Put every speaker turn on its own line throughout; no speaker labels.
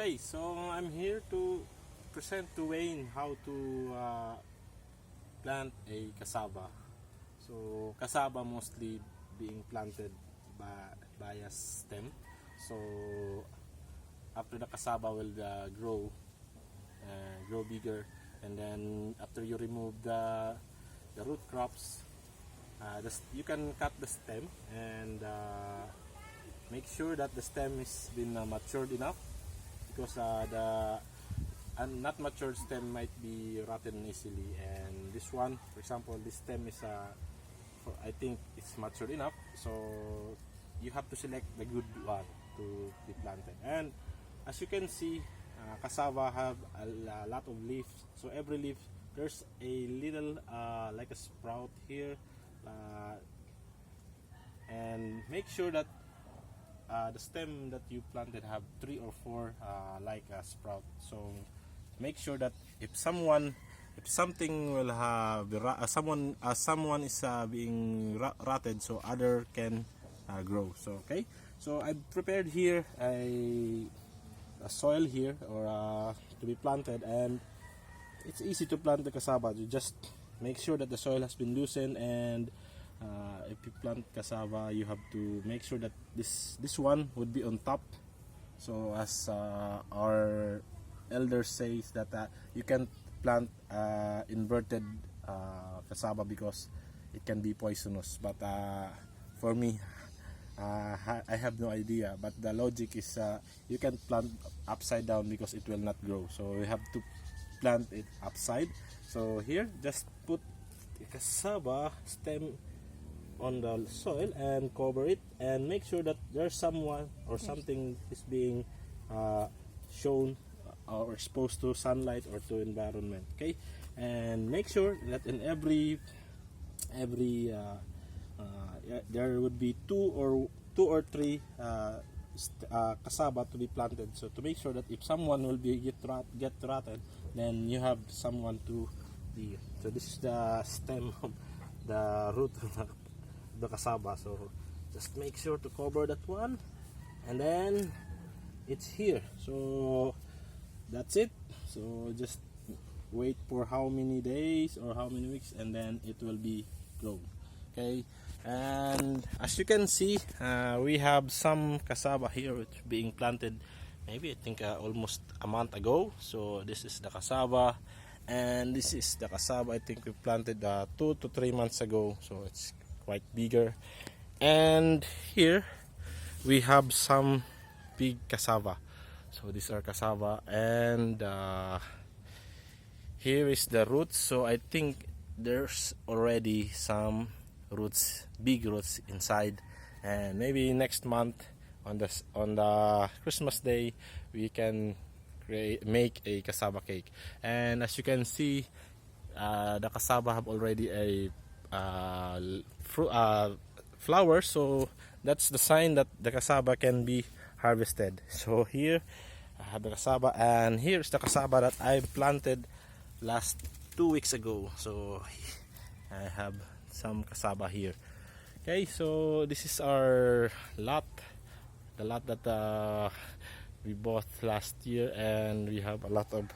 Okay, so I'm here to present to Wayne how to plant a cassava. So cassava mostly being planted by a stem. So after the cassava will grow bigger, and then after you remove the root crops, you can cut the stem and make sure that the stem is been matured enough, because the not matured stem might be rotten easily, and this one, for example, this stem is I think it's matured enough, so you have to select the good one to be planted. And as you can see, cassava have a lot of leaves, so every leaf there's a little like a sprout here, and make sure that the stem that you planted have 3 or 4 like a sprout. So make sure that if something will have someone is being rotted, so other can grow. So okay, so I prepared here a soil here or to be planted, and it's easy to plant the cassava. You just make sure that the soil has been loosened, and if you plant cassava, you have to make sure that this one would be on top. So as our elders says that you can plant inverted cassava because it can be poisonous. But for me, I have no idea. But the logic is you can plant upside down because it will not grow. So we have to plant it upside. So here, just put the cassava stem on the soil and cover it, and make sure that there's someone or something is being shown or exposed to sunlight or to environment. Okay, and make sure that in every there would be two or three cassava to be planted, so to make sure that if someone will be get rotten, then you have someone to be. So this is the stem of the root of the cassava, so just make sure to cover that one, and then it's here. So that's it. So just wait for how many days or how many weeks, and then it will be grown. Okay, and as you can see, we have some cassava here which being planted maybe I think almost a month ago. So this is the cassava, and this is the cassava I think we planted 2 to 3 months ago, so it's quite bigger. And here we have some big cassava, so these are cassava, and here is the roots. So I think there's already some roots, big roots inside, and maybe next month on the Christmas day we can make a cassava cake. And as you can see, the cassava have already a flower, so that's the sign that the cassava can be harvested. So here I have the cassava, and here's the cassava that I planted last 2 weeks ago. So I have some cassava here. Okay, so this is our lot, the lot that we bought last year, and we have a lot of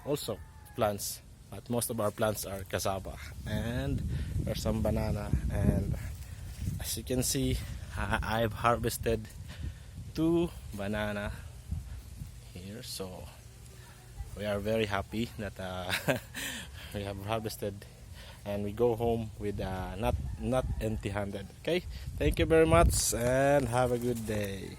also plants, but most of our plants are cassava, and there's some banana. And as you can see, I've harvested 2 banana here, so we are very happy that we have harvested, and we go home with not empty handed. Okay, thank you very much and have a good day.